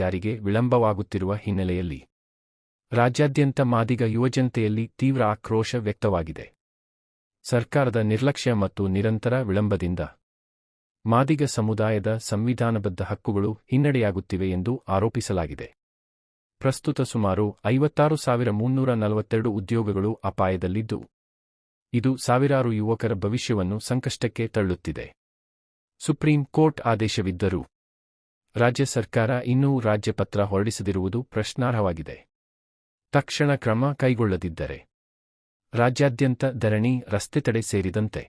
ಜಾರಿಗೆ ವಿಳಂಬವಾಗುತ್ತಿರುವ ಹಿನ್ನೆಲೆಯಲ್ಲಿ ರಾಜ್ಯಾದ್ಯಂತ ಮಾದಿಗ ಯುವಜನತೆಯಲ್ಲಿ ತೀವ್ರ ಆಕ್ರೋಶ ವ್ಯಕ್ತವಾಗಿದೆ. ಸರ್ಕಾರದ ನಿರ್ಲಕ್ಷ್ಯ ಮತ್ತು ನಿರಂತರ ವಿಳಂಬದಿಂದ ಮಾದಿಗ ಸಮುದಾಯದ ಸಂವಿಧಾನಬದ್ಧ ಹಕ್ಕುಗಳು ಹಿನ್ನಡೆಯಾಗುತ್ತಿವೆ ಎಂದು ಆರೋಪಿಸಲಾಗಿದೆ. ಪ್ರಸ್ತುತ ಸುಮಾರು 56,342 ಉದ್ಯೋಗಗಳು ಅಪಾಯದಲ್ಲಿದ್ದು, ಇದು ಸಾವಿರಾರು ಯುವಕರ ಭವಿಷ್ಯವನ್ನು ಸಂಕಷ್ಟಕ್ಕೆ ತಳ್ಳುತ್ತಿದೆ. ಸುಪ್ರೀಂ ಕೋರ್ಟ್ ಆದೇಶವಿದ್ದರೂ ರಾಜ್ಯ ಸರ್ಕಾರ ಇನ್ನೂ ರಾಜ್ಯಪತ್ರ ಹೊರಡಿಸದಿರುವುದು ಪ್ರಶ್ನಾರ್ಹವಾಗಿದೆ. ತಕ್ಷಣ ಕ್ರಮ ಕೈಗೊಳ್ಳದಿದ್ದರೆ ರಾಜ್ಯಾದ್ಯಂತ ಧರಣಿ, ರಸ್ತೆ ತಡೆ ಸೇರಿದಂತೆ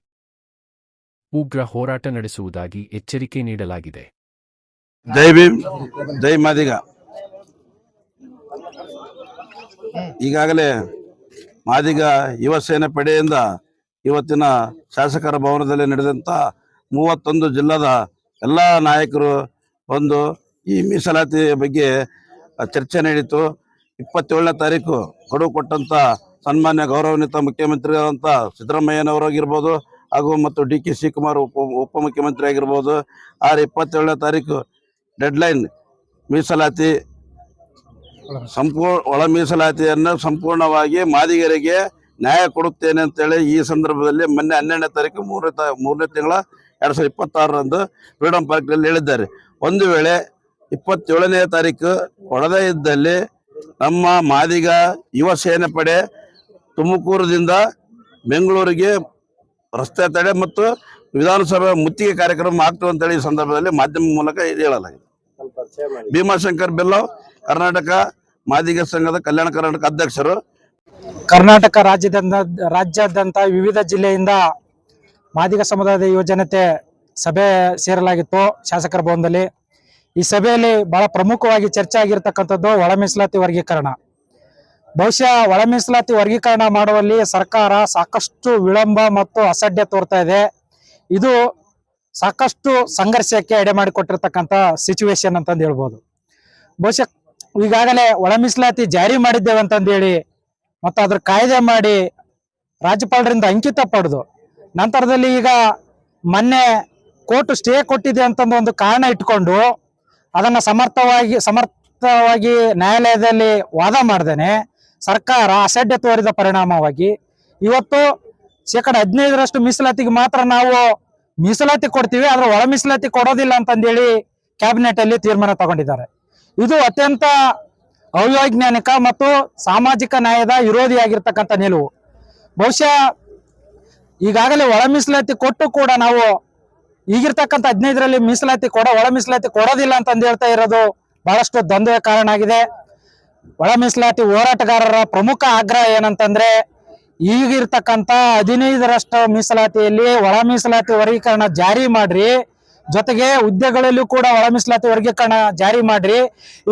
ಉಗ್ರ ಹೋರಾಟ ನಡೆಸುವುದಾಗಿ ಎಚ್ಚರಿಕೆ ನೀಡಲಾಗಿದೆ. ಜೈ ಭೀಮ್, ಜೈ ಮಾದಿಗ. ಈಗಾಗಲೇ ಮಾದಿಗ ಯುವ ಸೇನೆ ಪಡೆಯಿಂದ ಇವತ್ತಿನ ಶಾಸಕರ ಭವನದಲ್ಲಿ ನಡೆದಂಥ 31 ಜಿಲ್ಲಾದ ಎಲ್ಲ ನಾಯಕರು ಬಂದು ಈ ಮೀಸಲಾತಿ ಬಗ್ಗೆ ಚರ್ಚೆ ನಡೀತು. 27ನೇ ತಾರೀಕು ಗಡುವು ಕೊಟ್ಟಂಥ ಸನ್ಮಾನ್ಯ ಗೌರವಾನ್ವಿತ ಮುಖ್ಯಮಂತ್ರಿಗಳಂತ ಸಿದ್ದರಾಮಯ್ಯನವರಾಗಿರ್ಬೋದು ಹಾಗೂ ಮತ್ತು DK ಶಿವಕುಮಾರ್ ಉಪಮುಖ್ಯಮಂತ್ರಿ ಆಗಿರ್ಬೋದು. 27ನೇ ತಾರೀಕು ಡೆಡ್ಲೈನ್ ಮೀಸಲಾತಿ ಒಳ ಮೀಸಲಾತಿಯನ್ನು ಸಂಪೂರ್ಣವಾಗಿ ಮಾದಿಗರಿಗೆ ನ್ಯಾಯ ಕೊಡುತ್ತೇನೆ ಅಂತೇಳಿ ಈ ಸಂದರ್ಭದಲ್ಲಿ ಮೊನ್ನೆ 12ನೇ ತಾರೀಕು 3ನೇ ತಿಂಗಳ 2026ರಂದು ಫ್ರೀಡಂ ಪಾರ್ಕ್ನಲ್ಲಿ ಹೇಳಿದ್ದಾರೆ. ಒಂದು ವೇಳೆ 27ನೇ ತಾರೀಕು ಕೊಡದೇ ಇದ್ದಲ್ಲಿ ನಮ್ಮ ಮಾದಿಗ ಯುವ ಸೇನೆ ಪಡೆ ತುಮಕೂರದಿಂದ ಬೆಂಗಳೂರಿಗೆ ರಸ್ತೆ ತಡೆ ಮತ್ತು ವಿಧಾನಸಭೆ ಮುತ್ತಿಗೆ ಕಾರ್ಯಕ್ರಮ ಆಗ್ತವೆ ಅಂತೇಳಿ ಈ ಸಂದರ್ಭದಲ್ಲಿ ಮಾಧ್ಯಮ ಮೂಲಕ ಹೇಳಲಾಗಿದೆ. ಭೀಮಾಶಂಕರ್ ಬೆಲ್ಲವ್, ಕರ್ನಾಟಕ ಮಾದಿಗ ಸಂಘದ ಕಲ್ಯಾಣ ಕರ್ನಾಟಕ ಅಧ್ಯಕ್ಷರು. ಕರ್ನಾಟಕ ರಾಜ್ಯಾದ್ಯಂತ ವಿವಿಧ ಜಿಲ್ಲೆಯಿಂದ ಮಾದಿಗ ಸಮುದಾಯದ ಯುವಜನತೆ ಸಭೆ ಸೇರಲಾಗಿತ್ತು ಶಾಸಕರ ಭವನದಲ್ಲಿ. ಈ ಸಭೆಯಲ್ಲಿ ಬಹಳ ಪ್ರಮುಖವಾಗಿ ಚರ್ಚೆ ಆಗಿರ್ತಕ್ಕಂಥದ್ದು ಒಳ ಮೀಸಲಾತಿ ವರ್ಗೀಕರಣ. ಬಹುಶಃ ಒಳ ಮೀಸಲಾತಿ ವರ್ಗೀಕರಣ ಮಾಡುವಲ್ಲಿ ಸರ್ಕಾರ ಸಾಕಷ್ಟು ವಿಳಂಬ ಮತ್ತು ಅಸಡ್ಡೆ ತೋರ್ತಾ ಇದೆ. ಇದು ಸಾಕಷ್ಟು ಸಂಘರ್ಷಕ್ಕೆ ಎಡೆ ಮಾಡಿಕೊಟ್ಟಿರ್ತಕ್ಕಂಥ ಸಿಚುವೇಶನ್ ಅಂತಂದು ಹೇಳ್ಬೋದು. ಬಹುಶಃ ಈಗಾಗಲೇ ಒಳ ಮೀಸಲಾತಿ ಜಾರಿ ಮಾಡಿದ್ದೇವೆ ಅಂತಂದೇಳಿ ಮತ್ತು ಅದ್ರ ಕಾಯ್ದೆ ಮಾಡಿ ರಾಜ್ಯಪಾಲರಿಂದ ಅಂಕಿತ ಪಡೆದು ನಂತರದಲ್ಲಿ ಈಗ ಮೊನ್ನೆ ಕೋರ್ಟ್ ಸ್ಟೇ ಕೊಟ್ಟಿದೆ ಅಂತಂದು ಒಂದು ಕಾರಣ ಇಟ್ಕೊಂಡು ಅದನ್ನು ಸಮರ್ಥವಾಗಿ ನ್ಯಾಯಾಲಯದಲ್ಲಿ ವಾದ ಮಾಡ್ದೇನೆ ಸರ್ಕಾರ ಅಸಡ್ಡೆ ತೋರಿದ ಪರಿಣಾಮವಾಗಿ ಇವತ್ತು 15% ಮೀಸಲಾತಿಗೆ ಮಾತ್ರ ನಾವು ಮೀಸಲಾತಿ ಕೊಡ್ತೀವಿ, ಆದ್ರೆ ಒಳ ಮೀಸಲಾತಿ ಕೊಡೋದಿಲ್ಲ ಅಂತಂದೇಳಿ ಕ್ಯಾಬಿನೆಟ್ ಅಲ್ಲಿ ತೀರ್ಮಾನ ತಗೊಂಡಿದ್ದಾರೆ. ಇದು ಅತ್ಯಂತ ಅವೈಜ್ಞಾನಿಕ ಮತ್ತು ಸಾಮಾಜಿಕ ನ್ಯಾಯದ ವಿರೋಧಿಯಾಗಿರ್ತಕ್ಕಂಥ ನಿಲುವು. ಬಹುಶಃ ಈಗಾಗಲೇ ಒಳ ಮೀಸಲಾತಿ ಕೊಟ್ಟು ಕೂಡ ನಾವು ಈಗಿರ್ತಕ್ಕಂಥ 15ರಲ್ಲಿ ಮೀಸಲಾತಿ ಒಳ ಮೀಸಲಾತಿ ಕೊಡೋದಿಲ್ಲ ಅಂತಂದು ಹೇಳ್ತಾ ಇರೋದು ಬಹಳಷ್ಟು ದ್ವಂದ್ವ ಕಾರಣ ಆಗಿದೆ. ಒಳ ಮೀಸಲಾತಿ ಹೋರಾಟಗಾರರ ಪ್ರಮುಖ ಆಗ್ರಹ ಏನಂತಂದ್ರೆ ಈಗಿರ್ತಕ್ಕಂಥ 15% ಮೀಸಲಾತಿಯಲ್ಲಿ ಒಳ ಮೀಸಲಾತಿ ವರ್ಗೀಕರಣ ಜಾರಿ ಮಾಡ್ರಿ, ಜೊತೆಗೆ ಹುದ್ದೆಗಳಲ್ಲೂ ಕೂಡ ಒಳ ಮೀಸಲಾತಿ ವರ್ಗೀಕರಣ ಜಾರಿ ಮಾಡ್ರಿ.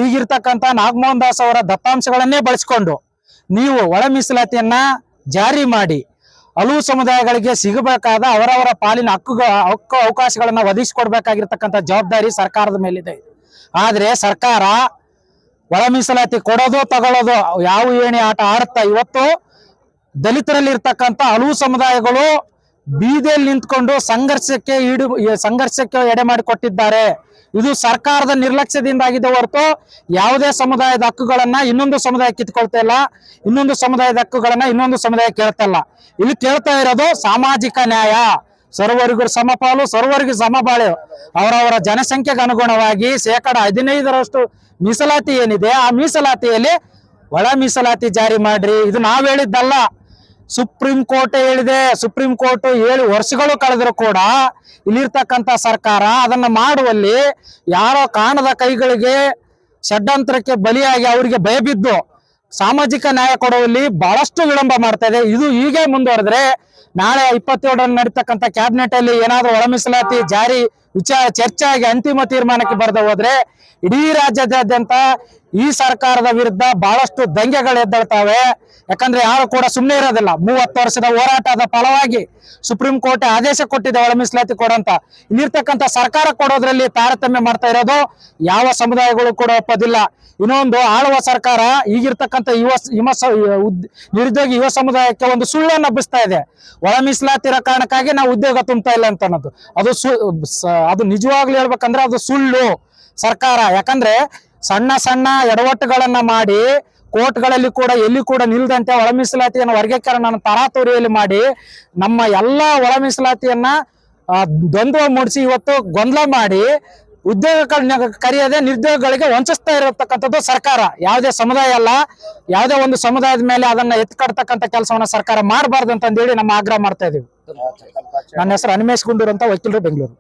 ಈಗಿರ್ತಕ್ಕಂಥ ನಾಗಮೋಹನ್ ದಾಸ್ ಅವರ ದತ್ತಾಂಶಗಳನ್ನೇ ಬಳಸಿಕೊಂಡು ನೀವು ಒಳ ಮೀಸಲಾತಿಯನ್ನ ಜಾರಿ ಮಾಡಿ ಹಲವು ಸಮುದಾಯಗಳಿಗೆ ಸಿಗಬೇಕಾದ ಅವರವರ ಪಾಲಿನ ಹಕ್ಕು ಅವಕಾಶಗಳನ್ನ ಒದಗಿಸಿಕೊಡ್ಬೇಕಾಗಿರ್ತಕ್ಕಂಥ ಜವಾಬ್ದಾರಿ ಸರ್ಕಾರದ ಮೇಲಿದೆ. ಆದ್ರೆ ಸರ್ಕಾರ ಒಳ ಮೀಸಲಾತಿ ಕೊಡೋದು ತಗೊಳ್ಳೋದು ಯಾವ ಏಣಿ ಆಟ ಆಡುತ್ತಾ ಇವತ್ತು ದಲಿತರಲ್ಲಿ ಇರ್ತಕ್ಕಂಥ ಹಲವು ಸಮುದಾಯಗಳು ಬೀದಿಯಲ್ಲಿ ನಿಂತ್ಕೊಂಡು ಸಂಘರ್ಷಕ್ಕೆ ಎಡೆ ಮಾಡಿಕೊಟ್ಟಿದ್ದಾರೆ. ಇದು ಸರ್ಕಾರದ ನಿರ್ಲಕ್ಷ್ಯದಿಂದ ಆಗಿದೆ ಹೊರತು ಯಾವುದೇ ಸಮುದಾಯದ ಹಕ್ಕುಗಳನ್ನ ಇನ್ನೊಂದು ಸಮುದಾಯ ಕಿತ್ಕೊಳ್ತಾ ಇಲ್ಲ, ಇನ್ನೊಂದು ಸಮುದಾಯದ ಹಕ್ಕುಗಳನ್ನ ಇನ್ನೊಂದು ಸಮುದಾಯ ಕೇಳ್ತಾ ಇಲ್ಲ. ಇಲ್ಲಿ ಕೇಳ್ತಾ ಇರೋದು ಸಾಮಾಜಿಕ ನ್ಯಾಯ, ಸರ್ವರಿಗೂ ಸಮಪಾಲು, ಸರ್ವರಿಗೂ ಸಮಬಾಳು. ಅವರವರ ಜನಸಂಖ್ಯೆಗೆ ಅನುಗುಣವಾಗಿ 15% ಮೀಸಲಾತಿ ಏನಿದೆ ಆ ಮೀಸಲಾತಿಯಲ್ಲಿ ಒಳ ಮೀಸಲಾತಿ ಜಾರಿ ಮಾಡ್ರಿ. ಇದು ನಾವ್ ಹೇಳಿದ್ದಲ್ಲ, ಸುಪ್ರೀಂ ಕೋರ್ಟ್ ಹೇಳಿದೆ. ಸುಪ್ರೀಂ ಕೋರ್ಟ್ 7 ವರ್ಷಗಳು ಕಳೆದರೂ ಕೂಡ ಇಲ್ಲಿರ್ತಕ್ಕಂಥ ಸರ್ಕಾರ ಅದನ್ನ ಮಾಡುವಲ್ಲಿ ಯಾರೋ ಕಾಣದ ಕೈಗಳಿಗೆ ಷಡ್ಯಂತ್ರಕ್ಕೆ ಬಲಿಯಾಗಿ ಅವರಿಗೆ ಭಯಬಿದ್ದು ಸಾಮಾಜಿಕ ನ್ಯಾಯ ಕೊಡುವಲ್ಲಿ ಬಹಳಷ್ಟು ವಿಳಂಬ ಮಾಡ್ತಾ ಇದೆ. ಇದು ಹೀಗೆ ಮುಂದುವರೆದ್ರೆ ನಾಳೆ 27ರಂದು ನಡೀತಕ್ಕಂಥ ಕ್ಯಾಬಿನೆಟ್ ಅಲ್ಲಿ ಏನಾದ್ರೂ ಒಳ ಮೀಸಲಾತಿ ಜಾರಿ ವಿಚಾರ ಚರ್ಚೆ ಆಗಿ ಅಂತಿಮ ತೀರ್ಮಾನಕ್ಕೆ ಬರೆದು ಹೋದ್ರೆ ಇಡೀ ರಾಜ್ಯಾದ್ಯಂತ ಈ ಸರ್ಕಾರದ ವಿರುದ್ಧ ಬಹಳಷ್ಟು ದಂಗೆಗಳು ಎದ್ದೇಳ್ತಾವೆ. ಯಾಕಂದ್ರೆ ಯಾರು ಕೂಡ ಸುಮ್ಮನೆ ಇರೋದಿಲ್ಲ. 30 ವರ್ಷದ ಹೋರಾಟದ ಫಲವಾಗಿ ಸುಪ್ರೀಂ ಕೋರ್ಟ್ ಆದೇಶ ಕೊಟ್ಟಿದೆ ಒಳ ಮೀಸಲಾತಿ ಕೊಡಂತ. ಇಲ್ಲಿರ್ತಕ್ಕಂಥ ಸರ್ಕಾರ ಕೊಡೋದ್ರಲ್ಲಿ ತಾರತಮ್ಯ ಮಾಡ್ತಾ ಇರೋದು ಯಾವ ಸಮುದಾಯಗಳು ಕೂಡ ಒಪ್ಪೋದಿಲ್ಲ. ಇನ್ನೊಂದು ಆಳುವ ಸರ್ಕಾರ ಈಗಿರ್ತಕ್ಕಂಥ ನಿರುದ್ಯೋಗಿ ಯುವ ಸಮುದಾಯಕ್ಕೆ ಒಂದು ಸುಳ್ಳನ್ನು ಹಬ್ಬಿಸ್ತಾ ಇದೆ. ಒಳ ಮೀಸಲಾತಿ ಇರೋ ಕಾರಣಕ್ಕಾಗಿ ನಾವು ಉದ್ಯೋಗ ತುಂಬ್ತಾ ಇಲ್ಲ ಅಂತ ಅನ್ನೋದು ಅದು ನಿಜವಾಗ್ಲೂ ಹೇಳ್ಬೇಕಂದ್ರೆ ಅದು ಸುಳ್ಳು ಸರ್ಕಾರ. ಯಾಕಂದ್ರೆ ಸಣ್ಣ ಸಣ್ಣ ಎಡವಟ್ಟುಗಳನ್ನ ಮಾಡಿ ಕೋರ್ಟ್ಗಳಲ್ಲಿ ಕೂಡ ಎಲ್ಲಿ ಕೂಡ ನಿಲ್ದಂತೆ ಒಳ ಮೀಸಲಾತಿಯನ್ನು ವರ್ಗೀಕರಣ ತರಾತುರಿಯಲ್ಲಿ ಮಾಡಿ ನಮ್ಮ ಎಲ್ಲಾ ಒಳ ಮೀಸಲಾತಿಯನ್ನ ದ್ವಂದ್ವ ಮೂಡಿಸಿ ಇವತ್ತು ಗೊಂದಲ ಮಾಡಿ ಉದ್ಯೋಗಗಳನ್ನ ಕರೆಯದೆ ನಿರುದ್ಯೋಗಿಗಳಿಗೆ ವಂಚಿಸ್ತಾ ಇರತಕ್ಕಂಥದ್ದು ಸರ್ಕಾರ. ಯಾವುದೇ ಸಮುದಾಯ ಅಲ್ಲ, ಯಾವುದೇ ಒಂದು ಸಮುದಾಯದ ಮೇಲೆ ಅದನ್ನ ಎತ್ಕಡ್ತಕ್ಕಂಥ ಕೆಲಸವನ್ನ ಸರ್ಕಾರ ಮಾಡಬಾರ್ದು ಅಂತಂದೇಳಿ ನಮ್ಮ ಆಗ್ರಹ ಮಾಡ್ತಾ ಇದೀವಿ. ನನ್ನ ಹೆಸರು ಅನಿಮೇಶ್ ಗುಂಡೂರ್ ಅಂತ, ವಕೀಲರು, ಬೆಂಗಳೂರು.